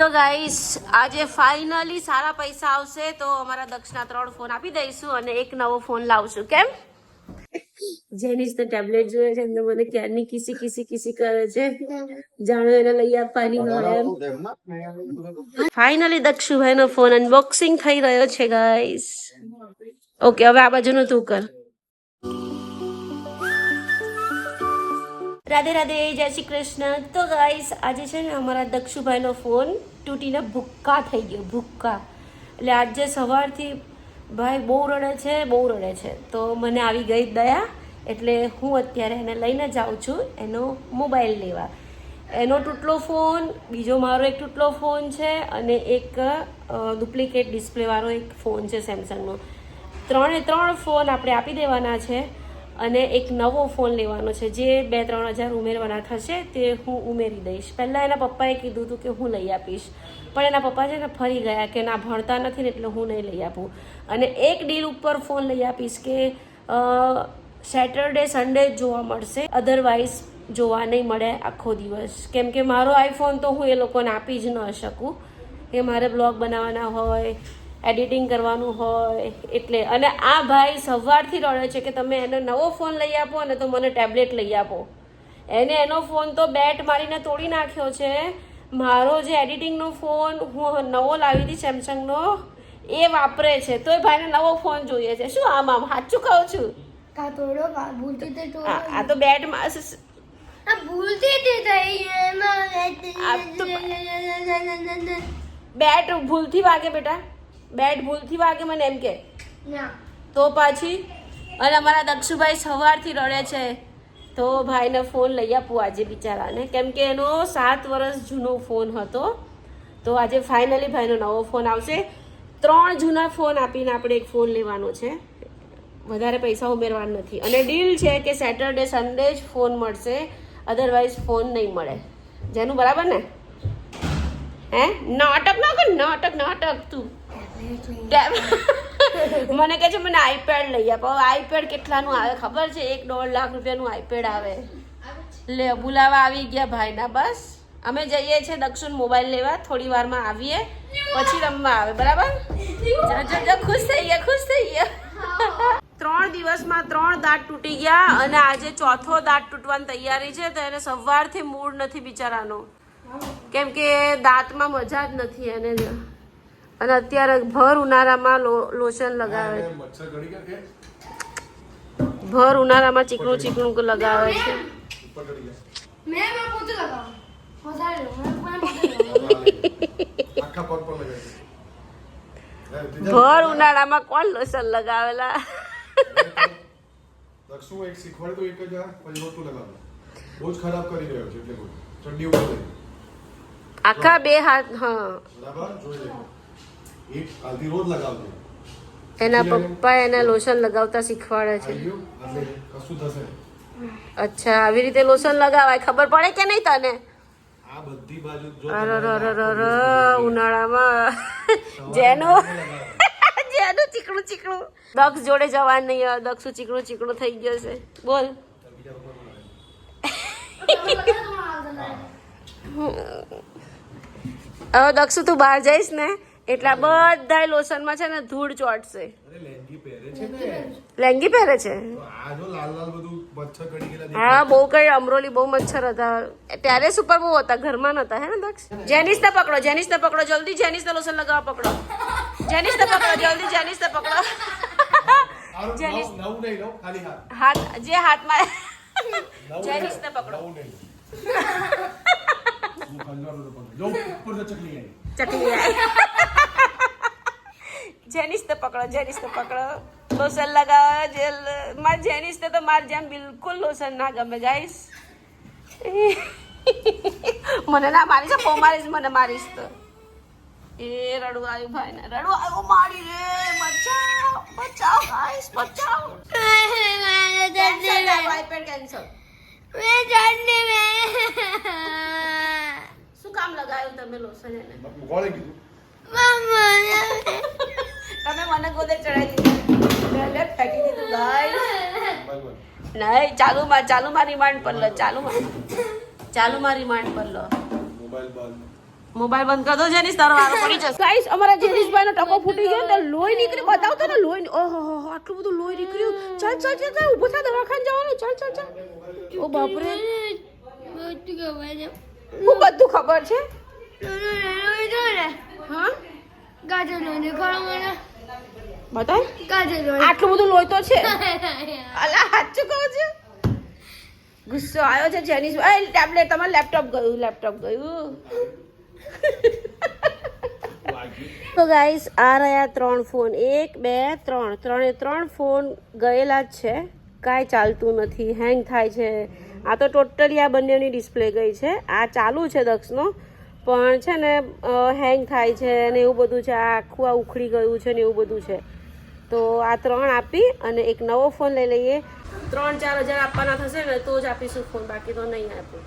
તો ગાઈસ આજે ફાઇનલી સારા પૈસા આવશે તો અમારા દક્ષના 3 ફોન આપી દઈશું અને એક નવો ફોન લાવશું. કેમ જેનીસ તો ટેબ્લેટ જોઈએ છે એટલે મને ક્યારની કિસી કરે છે. જાણો એને લઈ આપવાની હોય એમ. ફાઇનલી દક્ષુભાઈનો ફોન અનબોક્સિંગ થઈ રહ્યો છે ગાઈસ. ઓકે હવે આ બાજુનું તું કર. રાધે રાધે, જય શ્રી કૃષ્ણ. તો ગાઈસ આજે છે ને અમારા દક્ષુભાઈનો ફોન તૂટીને ભૂક્કા થઈ ગયો, ભૂક્કા. એટલે આજે સવારથી ભાઈ બહુ રડે છે. તો મને આવી ગઈ દયા, એટલે હું અત્યારે એને લઈને જાઉં છું એનો મોબાઈલ લેવા. એનો તૂટલો ફોન, બીજો મારો એક તૂટલો ફોન છે અને એક ડુપ્લિકેટ ડિસ્પ્લેવાળો એક ફોન છે સેમસંગનો. 3 ફોન આપણે આપી દેવાના છે અને એક નવો ફોન લેવાનો છે જે 2-3 હજાર ઉમેરવાના થશે તે હું ઉમેરી દઈશ. પહેલાં એના પપ્પાએ કીધું હતું કે હું લઈ આપીશ, પણ એના પપ્પા છે ને ફરી ગયા કે ના ભણતા નથી ને એટલે હું નહીં લઈ આપું. અને એક ડીલ ઉપર ફોન લઈ આપીશ કે સેટરડે સન્ડે જોવા મળશે, અધરવાઇઝ જોવા નહીં મળે આખો દિવસ. કેમ કે મારો આઈફોન તો હું એ લોકોને આપી જ ન શકું, કે મારે બ્લોગ બનાવવાના હોય, એડિટિંગ કરવાનું હોય એટલે. અને આ ભાઈ સવારથી રડે છે કે તમે એને નવો ફોન લઈ આપો અને તો મને ટેબ્લેટ લઈ આપો. એને એનો ફોન તો બેટ મારીને તોડી નાખ્યો છે. મારો જે એડિટિંગનો ફોન હું નવો લાવી હતી સેમસંગનો એ વાપરે છે, તોય ભાઈને નવો ફોન જોઈએ છે. શું આમ સાચું કહું છું? આ તો બેટ બેટ ભૂલથી વાગે બેટા, બેટ ભૂલથી વાગે મને એમ કે તો પાછી. અને અમારા દક્ષુભાઈ સવારથી રડે છે તો ભાઈને ફોન લઈ આપું આજે બિચારાને, કેમ કે એનો 7 વર્ષ જૂનો ફોન હતો. તો આજે ફાઇનલી ભાઈનો નવો ફોન આવશે. 3 જૂના ફોન આપીને આપણે એક ફોન લેવાનો છે, વધારે પૈસા ઉમેરવાના નથી. અને ડીલ છે કે સેટરડે સન્ડે જ ફોન મળશે, અધરવાઇઝ ફોન નહીં મળે. જેનું બરાબર ને? હે નાટક ના કર, નાટક તું. મને કહે છે મને આઈપેડ લઈ આપ. હવે આઈપેડ કેટલાનું આવે ખબર છે? 1-1.5 લાખ રૂપિયાનું આઈપેડ આવે. લે બોલાવા આવી ગયા ભાઈના. બસ અમે જઈએ છીએ દક્ષુન મોબાઈલ લેવા, થોડી વારમાં આવીએ પછી રમવા આવે. બરાબર? ખુશ થઈ ગયા. 3 દિવસમાં 3 દાંત તૂટી ગયા અને આજે 4થો દાંત તૂટવાની તૈયારી છે. તો એને સવારથી મૂડ નથી બિચારાનો, કેમ કે દાંતમાં મજા જ નથી એને. અને અત્યારે ભર ઉનાળામાં લોશન લગાવે, ભર ઉનાળામાં ચીકણું લગાવે છે. ભર ઉનાળામાં કોણ લોશન લગાવેલા? આખા 2 હાથ. હા એના પપ્પા એને લોશન લગાવતા શીખવાડે છે. અચ્છા આવી રીતે લોશન લગાવાય, ખબર પડે કે નહીં તને? ઉનાળામાં જેનું ચીકણું દક્ષ જોડે જવાનું નહીં. દક્ષું ચીકણું થઈ ગયો છે. બોલ હવે દક્ષુ તું બહાર જઈશ ને એટલા બધા લોશનમાં છે ને ધૂળ ચોટશે. લેંગી પહેરે છે? હા બહુ કઈ અમરોલી બહુ મચ્છર હતા. ટેરેસ ઉપર બહુ હતા, ઘરમાં નતા. હે ને દક્ષ? જેનિસને પકડો, જલ્દી જેનિસને લોશન લગાવવા પકડો. જેનિસને પકડો જલ્દી, જેનિસને પકડો. હાથ જે હાથમાં જેનિસને પકડો. ચકલી જેનિસને પકડો. લોશન લગાવો. મારે જેનિસને તો મારે જેમ બિલકુલ લોશન ના ગમે. ગાઈસ મને ના મારીશ, બહુ મારીશ, મને મારીશ તો. એ રડવું આવ્યું ભાઈ ને, રડવું આવ્યું. મારી રે, બચાવ ગાઈસ, બચાવ. IPad cancel. શું કામ લગાવ્યું તમે લોશન એને? તમે મને ગોદે ચડાવી દીધું, ફેંકી દીધું ગાઈસ. નહીં ચાલુમાં રિમાન્ડ પર લો. ચાલુમાં રિમાન્ડ પર લો. મોબાઈલ બંધ કર દો જેનિસ, તારો વારો પડી જશે. ગાઈસ અમારા જેનિસભાઈનો ટકો ફૂટી ગયો તો લોહી નીકળી, બતાવતો ને લોહી. ઓહો આટલું બધું લોહી નીકળ્યું. ચાલ ચાલ ચાલ ચાલ, ઊભો થા, દવાખાને જવાનું. ચાલ ચાલ ચાલ. ઓ બાપરે, હું બધું ખબર છે. હા બતાય, આટલું બધું લોહી તો છે. અલા સાચું કહું છું, ગુસ્સો આવ્યો છે જેનિસભાઈ. ટેબ્લેટ, તમારું લેપટોપ ગયું. તો ગાઈસ આ રહ્યા 3 ફોન, 1 2 3, ત્રણે ફોન ગયેલા જ છે. કાંઈ ચાલતું નથી, હેંગ થાય છે. આ તો ટોટલી આ બંનેની ડિસ્પ્લે ગઈ છે. આ ચાલુ છે દક્ષનો, પણ છે ને હેંગ થાય છે ને એવું બધું છે. આ આખું આ ઉખડી ગયું છે ને એવું બધું છે. તો આ 3 આપી અને એક નવો ફોન લઈ લઈએ. 3-4 હજાર આપવાના થશે ને તો જ આપીશું ફોન, બાકી તો નહીં આપું.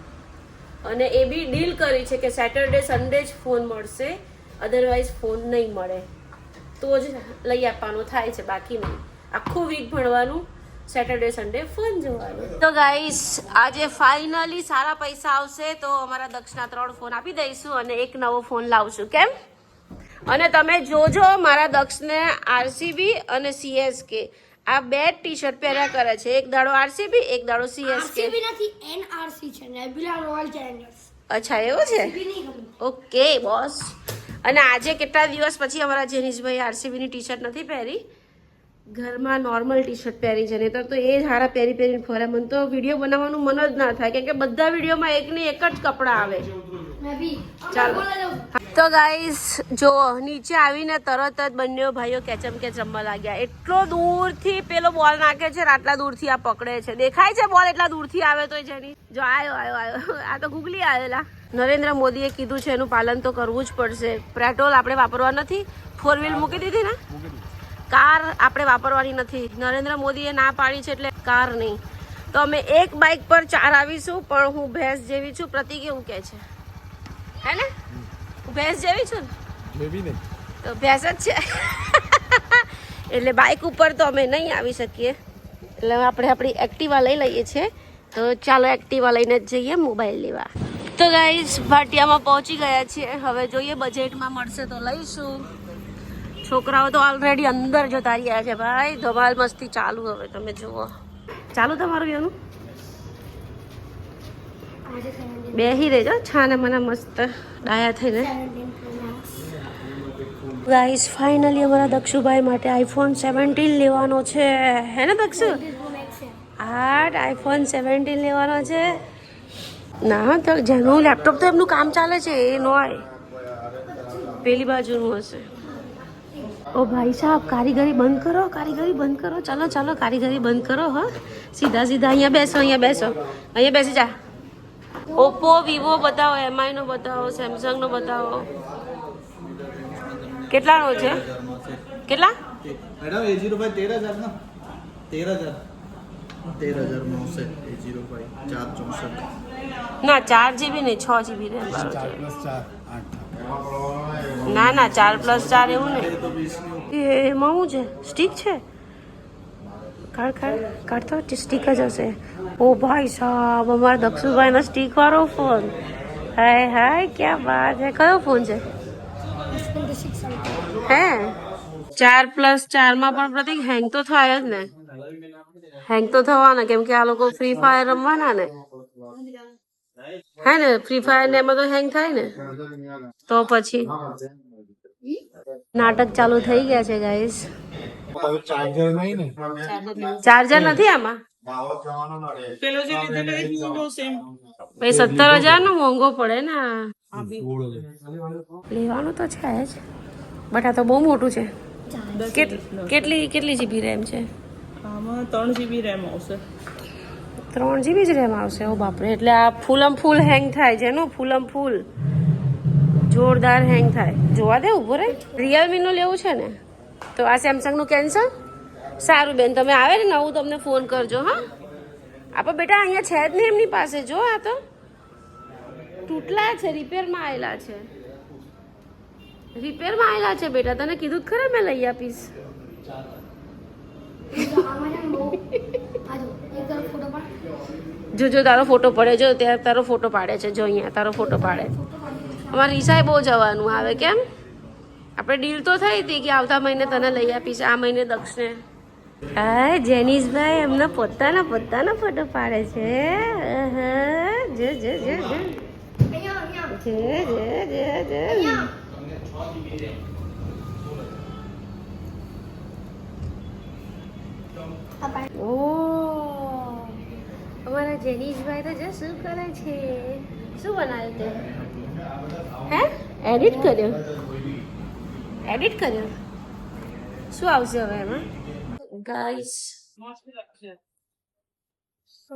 અને એ બી ડીલ કરી છે કે સેટરડે સન્ડે જ ફોન મળશે, અધરવાઇઝ ફોન નહીં મળે. તો જ લઈ આપવાનું થાય છે, બાકી નહીં. આખું વીક ભણવાનું, સેટરડે સન્ડે ફોન જોવાનું. તો ગાઈસ આજે ફાઇનલી સારા પૈસા આવશે તો અમારા દક્ષના 3 ફોન આપી દઈશું અને એક નવો ફોન લાવશું. કેમ? અને તમે જોજો મારા દક્ષને આરસીબી અને સીએસકે આ 2 ટી-શર્ટ પહેર્યા કરે છે. એક દાડો આરસીબી, એક દાડો સીએસકે. આરસીબી નથી, એનઆરસી છે, નેબ્યુલા રોયલ ચેલેન્જર્સ. અચ્છા એવું છે, ઓકે બોસ. અને આજે કેટલા દિવસ પછી અમારા જેનિશભાઈ આરસીબીની ટી-શર્ટ નથી પહેરી, ઘરમાં નોર્મલ ટી-શર્ટ પહેરી છે. નહીતર તો એ જ હારા પહેરી ફરે. મને તો વિડીયો બનાવવાનું મન જ ના થાય, કેમ કે બધા વિડીયોમાં એકને એક જ કપડાં આવે. ચાલો તો ગાઈસ જો નીચે આવીને તરત જ બંને ભાઈઓ કેચમ કેચ રમવા લાગ્યા. એટલો દૂરથી પેલો બોલ નાખે છે, આટલા દૂરથી આ પકડે છે. દેખાય છે બોલ એટલા દૂરથી આવે તો જેની જો આવ્યો. આ તો ગુગલી આવેલા. નરેન્દ્ર મોદીએ કીધું છે એનું પાલન તો કરવું જ પડશે. પેટ્રોલ આપણે વાપરવા નથી, 4 વ્હીલ મૂકી દીધી ને, કાર આપણે વાપરવાની નથી. નરેન્દ્ર મોદીએ ના પાડી છે એટલે કાર નહીં. તો અમે એક બાઇક પર 4 આવીશું, પણ હું ભેંસ જેવી છું. પ્રતિક એવું કહે છે, હે ને? હું ભેંસ જેવી છું ને, તો ભેંસ જ છે. એટલે બાઇક ઉપર તો અમે નહીં આવી શકીએ, એટલે આપણે આપણી એક્ટિવા લઈ લઈએ છીએ. તો ચાલો એક્ટિવા લઈને જ જઈએ મોબાઈલ લેવા. તો ગાઈસ ભાટિયામાં પહોંચી ગયા છીએ. હવે જોઈએ બજેટમાં મળશે તો લઈશું. છોકરાઓ તો ઓલરેડી અંદર જતા રહ્યા છે. ભાઈ ધમાલ મસ્તી ચાલુ. હવે તમે જુઓ, ચાલુ તમારું એનું બેહી રહેજો છાને મને મસ્ત ડાયા થઈને. ગાઈસ ફાઇનલી અમારા દક્ષુભાઈ માટે આઈફોન 17 લેવાનો છે, હે ને દક્ષુ? આઈફોન 17 લેવાનો છે. ના તો જેનું લેપટોપ તો એમનું કામ ચાલે છે એ નો હોય, પેલી બાજુનું હશે. ઓ ભાઈ સાહેબ કારીગરી બંધ કરો, ચાલો કારીગરી બંધ કરો. હા સીધા અહીંયા બેસો, અહીંયા બેસી જા. ઓપ્પો, વિવો બતાવો, એમઆઈ નો બતાવો, સેમસંગ નો બતાવો. કેટલાનો છે? કેટલા મેડમ? A05 13,000 ના 13,000 માં આવશે. A05 464 ના 4GB નહીં, 6GB રેમ. ના 4+4 એવું નહીં. એમાં શું છે? સ્ટીક છે? કાઢ તો સ્ટીક જ હશે. ઓ ભાઈ સાહેબ અમારા દક્ષુભાઈનો સ્ટીક વાળો ફોન. હાય ક્યાં વાત છે. કયો ફોન છે? હે 4+4 માં પણ પ્રતિક હેંગ તો થાય જ ને. હેંગ તો થવાના, કેમ કે આ લોકો ફ્રી ફાયર રમવાના ને, હે ને? ફ્રી ફાયર ને એમાં તો હેંગ થાય ને. તો પછી નાટક ચાલુ થઈ ગયા છે ગાઈસ. ચાર્જર નથી આમાં. 17,000 નો મોંઘો પડે ને. લેવાનું તો છે જ, બટ આ તો બહુ મોટું છે. કેટલી જીબી રેમ છે? 3GB રેમ આવશે. 3GB જ રેમ આવશે? ઓ બાપરે. એટલે આ ફૂલ હેંગ થાય છે નો, ફૂલ જોરદાર હેંગ થાય. જોવા દે, ઉભો રહે. રિયલમી નું લેવું છે ને, તો આ સેમસંગ નું કેન્સલ. સારું બેન, તમે આવે ને નવું તમને ફોન કરજો. હા આપો બેટા, અહીંયા છે જ નહીં એમની પાસે. જો આ તો તૂટલા છે, રિપેરમાં આવેલા છે બેટા. તને કીધું જ ખરા મેં લઈ આપીશ. જો તારો ફોટો પડે, જો ત્યાં તારો ફોટો પાડે છે. જો અહીંયા તારો ફોટો પાડે. અમારે ઈશાએ બહુ જવાનું આવે. કેમ આપણે ડીલ તો થઈ હતી કે આવતા મહિને તને લઈ આપીશ, આ મહિને દક્ષને. હા જેનીશભાઈ એમના પોતાના ફોટો પાડે છે. જે જે જે જે જે જે જે જે ઓહ, અમારા જેનીશભાઈ તો જો શું કરે છે. શું બનાવ્યું તે? હે એડિટ કર્યો? શું આવશે હવે એમાં? ગાઈસ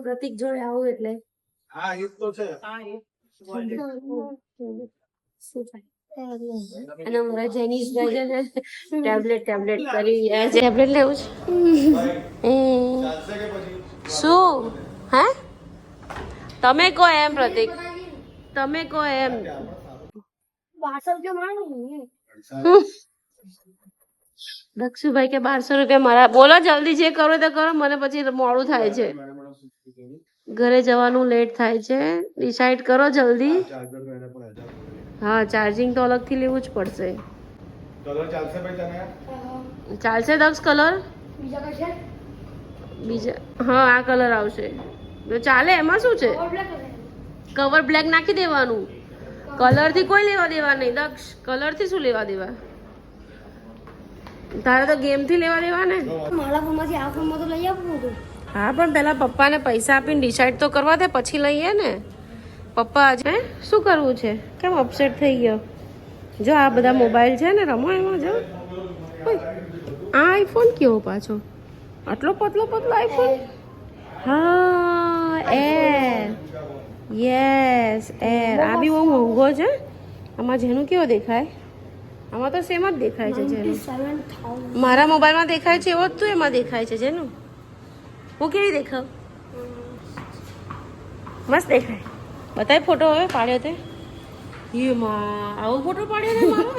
પ્રતિક જોડે આવું એટલે હા એ તો છે. શું થાય? અને અમારા જેનીશભાઈ છે ને ટેબ્લેટ કરી રહ્યા છે. ટેબ્લેટ લેવું છે? શું? હે તમે કહો એમ પ્રતિક, તમે કહો એમ. 1200 માંગુ. દક્ષુભાઈ કે 1200 રૂપિયા મારા. બોલો જલ્દી, જે કરો તો કરો, મને પછી મોડું થાય છે, ઘરે જવાનું લેટ થાય છે. ડિસાઈડ કરો જલ્દી. હા ચાર્જિંગ તો અલગથી લેવું જ પડશે. કલર ચાલશે ભાઈ તને? ચાલશે દક્ષ કલર? બીજા કશે બીજા હા આ કલર આવશે તો ચાલે. એમાં શું છે? કવર બ્લેક નાખી દેવાનું. કલર થી કોઈ લેવા દેવા નહીં દક્ષ. કલર થી શું લેવા દેવા? તારે તો ગેમ થી લેવા દેવા ને. મારા ફોનમાંથી આ ફોનમાં તો લઈ આપવું હતું. હા પણ પેલા પપ્પાને પૈસા આપીને ડિસાઈડ તો કરવા દે, પછી લઈએ ને. પપ્પા આજે શું કરવું છે? કેમ અપસેટ થઈ ગયો? જો આ બધા મોબાઈલ છે ને, રમો એમાં. જો આ આઈફોન કેવો પાછો, આટલો પતલો આઈફોન. હા એર, યસ એર. આ બી બહુ મોંઘો છે. આમાં જેનું કેવો દેખાય? આમાં તો સેમ જ દેખાય છે જેનું. 7,000. મારા મોબાઈલમાં દેખાય છે એવો જ તું એમાં દેખાય છે જેનું. હું કેવી દેખાવ? મસ્ત દેખાય. બતાય ફોટો હવે પાડ્યો તે. માં આવો ફોટો પાડ્યો ને મારો.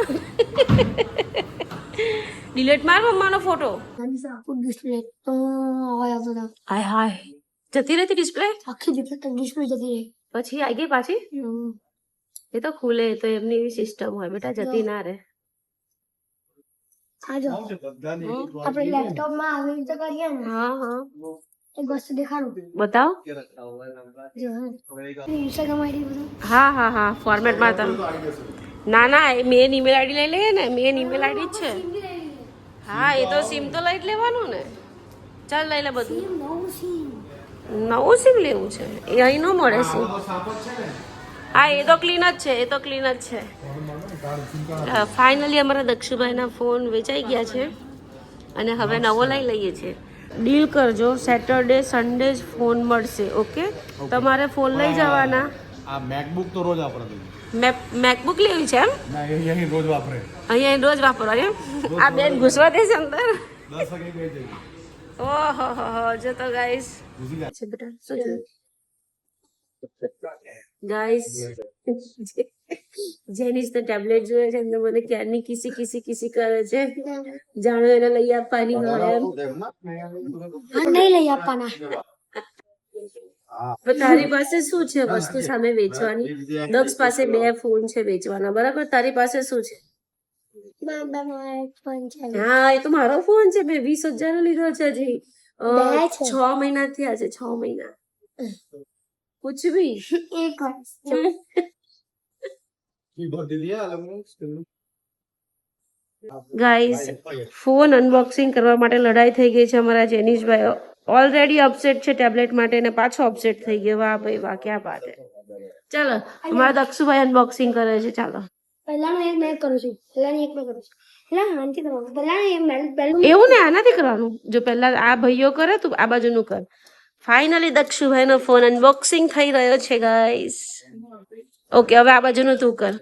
ડિલીટ માર મમ્માનો ફોટો. આખું ડિસ્પ્લે તો અવાજ આવતો હતો. હાય જતી રહેતી ડિસ્પ્લે. આખી ડિસ્પ્લે જતી રહી. પછી આવી ગઈ પાછી. એ તો ખુલે, તો એમની એવી સિસ્ટમ હોય બેટા, જતી ના રહે. આ જો આપણે લેપટોપમાં આવી રીતે કરીએ ને, હા એક વસ્તુ દેખાડું. બતાવો. જો ઇન્સ્ટાગ્રામ આઈડી બધું. હા ફોર્મેટમાં તો ના મેન ઈમેલ આઈડી લઈ લઈએ ને. મેન ઈમેલ આઈડી જ છે. હા એ તો સિમ તો લઈ જ લેવાનું ને. ચાલ લઈ લે બધું. નવું સિમ લેવું છે એ અહીં ન મળે સિમ. હા એ તો ક્લીન જ છે. ફાઇનલી અમારા દક્ષુભાઈના ફોન વેચાઈ ગયા છે અને હવે નવો લઈ લઈએ છીએ. ડીલ કરજો, સેટરડે સન્ડે જ ફોન મળશે. ઓકે, તમારે ફોન લઈ જવાના. આ મેકબુક તો રોજ વાપરે. મેકબુક લેવી છે એમ? ના અહીં રોજ વાપરે. અહીંયા રોજ વાપરવાની એમ? આ બેન ઘૂસવા દે છે અંદર. 10 વાગે ગઈ જઈ. ઓહો જો તો ગાઈસ છે બેટા. શું છે ગાઈસ? જેનીસ તો ટેબ્લેટ જોઈએ છે, એટલે મને ક્યારની કિસી કરે છે. જાણો એને લઈ આપવાની હોય એમ. નહીં લઈ આપવાના. પણ તારી પાસે શું છે વસ્તુ સામે વેચવાની? દક્ષ પાસે 2 ફોન છે વેચવાના, બરાબર? તારી પાસે શું છે? હા એ તો મારો ફોન છે. મેં 20,000 નો લીધો છે હજી. 6 મહિના થયા છે. 6 મહિના कुछ भी એક ગાઈસ ફોન અનબોક્સિંગ કરવા માટે લડાઈ થઈ ગઈ છે અમારા જેનીશભાઈ. ઓલરેડી અપસેટ છે ટેબ્લેટ માટે ને પાછો અપસેટ થઈ ગયો. વાહ ભાઈ વાહ, ક્યાં બાત હે. ચાલો અમારા દક્ષુભાઈ અનબોક્સિંગ કરે છે. ચાલો પહેલાનું એક મેં કરું છું. એવું ને આનાથી કરવાનું. જો પહેલા આ ભાઈઓ કરે તું આ બાજુનું કર. ફાઇનલી દક્ષુભાઈનો ફોન અનબોક્સિંગ થઈ રહ્યો છે ગાઈસ. ઓકે હવે આ બાજુનું તું કર.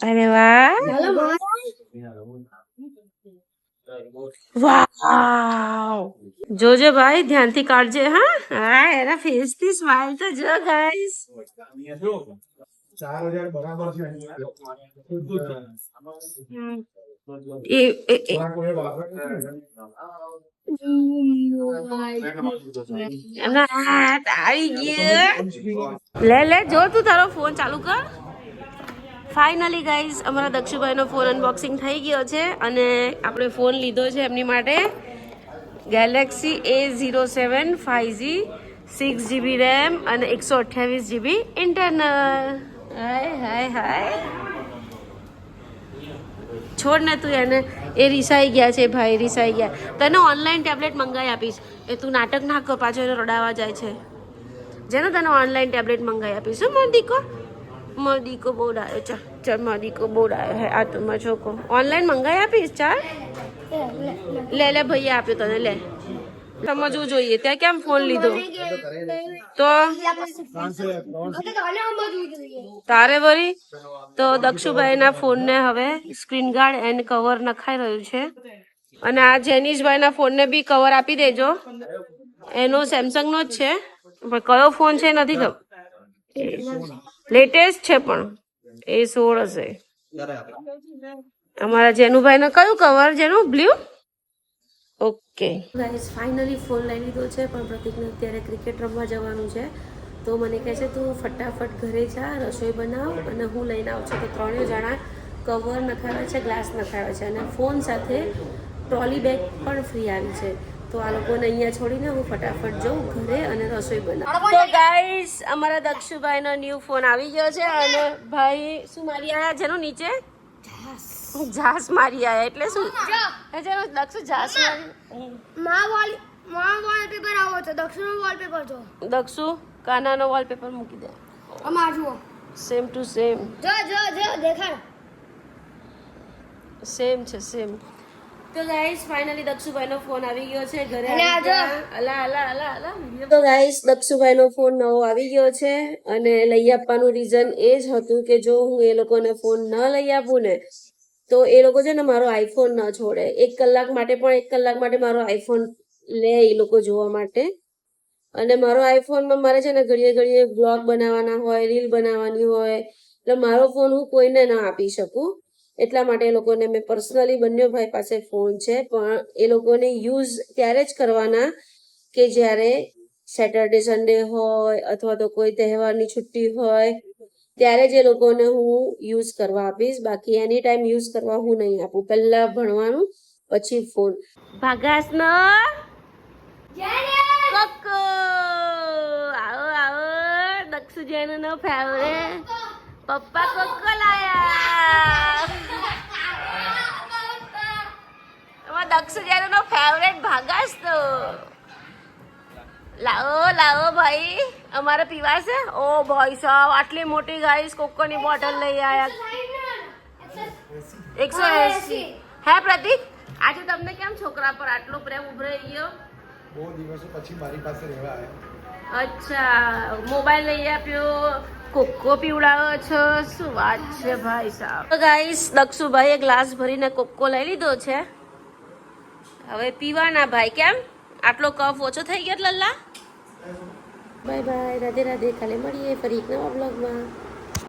અરે વાહ વાવ. જોજે ભાઈ, ધ્યાનથી કાઢજે. હા એના ફેસ થી સ્માઈલ તો જો ગાઈસ. 4000 બરાબર છે. એમના હાથ આવી ગયા. લે જો તું તારો ફોન ચાલુ કર. ફાઇનલી ગાઈઝ અમારા દક્ષુભાઈનો ફોન અનબોક્સિંગ થઈ ગયો છે અને આપણે ફોન લીધો છે એમની માટે Galaxy A07 5G 6GB RAM અને 128GB ઇન્ટરનલ. હાય હાય હાય છોડ ને તું એને, એ રીસાઈ ગયા છે ભાઈ, રીસાઈ ગયા. તને ઓનલાઈન ટેબ્લેટ મંગાવી આપીશ. એ તું નાટક ના કર, પાછો એને રડાવા જાય છે. જેનો તને ઓનલાઈન ટેબ્લેટ મંગાવી આપીશ. મારો દીકો બહુ ડાયો. ચાલ મારો દીકો બહુ ડાયો હે. આ તો મારો છોકરો ઓનલાઈન મંગાવી આપીશ. ચાલ લે ભાઈએ આપ્યો તને, લે. સમજવું જોઈએ. ત્યાં કેમ ફોન લીધો તો તારે વળી તો દક્ષુભાઈના ફોનને હવે સ્ક્રીન ગાર્ડ એન્ડ કવર નખાઈ રહ્યું છે અને આ જેનીશભાઈના ફોનને બી કવર આપી દેજો. એનો સેમસંગનો જ છે પણ કયો ફોન છે નથી ખબર. લેટેસ્ટ છે પણ A16 હશે. અમારા જેનુભાઈનો કયું કવર? જેનું blue. Okay guys finally phone લઈ લીધો છે પણ પ્રતિકને અત્યારે ક્રિકેટ રમવા જવાનું છે તો મને કહે છે તું ફટાફટ ઘરે જા, રસોઈ બનાવ અને હું લઈને આવું છું. તો ત્રણેય જણા કવર નખાવ્યા છે, ગ્લાસ નખાવ્યા છે અને ફોન સાથે ટ્રોલી બેગ પણ ફ્રી આવી છે. તો આ લોકોને અહીંયા છોડીને હું ફટાફટ જાઉં ઘરે અને રસોઈ બનાવું. તો ગાઈસ અમારા દક્ષુભાઈનો ન્યૂ ફોન આવી ગયો છે અને ભાઈ શું મારી આયા જેનું નીચે જાસ મારી આયા એટલે શું જેનું દક્ષુ જાસ મારી વોલપેપર આવો છે. દક્ષિણનો વોલપેપર જો. દક્ષુ કાનાનો વોલપેપર મૂકી દે. અમાર જુઓ. Same to same. જો દેખાડ. સેમ છે સેમ. તો ગાઈસ ફાઇનલી દક્ષુભાઈનો ફોન આવી ગયો છે ઘરે. તો ગાઈસ દક્ષુભાઈનો ફોન નવો આવી ગયો છે અને લઈ આપવાનું રીઝન એ જ હતું કે જો હું એ લોકોને ફોન ન લઈ આપું ને તો એ લોકો છે ને મારો આઈફોન ન છોડે. 1 કલાક માટે મારો આઈફોન લે એ લોકો જોવા માટે. અને મારો આઈફોનમાં મારે છે ને ઘડીએ બ્લોગ બનાવવાના હોય, રીલ બનાવવાની હોય એટલે મારો ફોન હું કોઈને ના આપી શકું. એટલા માટે એ લોકોને મેં પર્સનલી બંને ભાઈ પાસે ફોન છે પણ એ લોકોને યુઝ ત્યારે જ કરવાના કે જ્યારે સેટરડે સન્ડે હોય અથવા તો કોઈ તહેવારની છુટ્ટી હોય ત્યારે જ એ લોકોને હું યુઝ કરવા આપીશ. બાકી એની ટાઈમ યુઝ કરવા હું નહીં આપું. પહેલા ભણવાનું પછી ફોન. ભાગાસનો કોકો આવો દક્ષુ જેનો ફેવરેટ પપ્પા કોકો લાયા. દક્ષુ જેનો ફેવરેટ ભાગાસ તો લાવો ભાઈ અમારે પીવા છે. ઓ ભાઈ સાહેબ આટલી મોટી ગાઈસ કોકોની બોટલ લઈ આયા. 180. હે પ્રતિક આજે તમને કેમ છોકરા પર આટલો પ્રેમ ઉભરાઈ ગયો? બહુ દિવસો પછી મારી પાસે રહેવા આવ્યા. અચ્છા મોબાઈલ લઈ આપ્યો, કોકો પીવડાવો છો, શું વાત છે ભાઈ સાહેબ. તો ગાઈસ દક્ષુભાઈએ ગ્લાસ ભરીને કોકો લઈ લીધો છે. હવે પીવાના ભાઈ. કેમ આટલો કફ ઓછો થઈ ગયો લલ્લા? Bye bye, Radhe Radhe. કાલે મળીએ ફરી એક નવા બ્લોગમાં.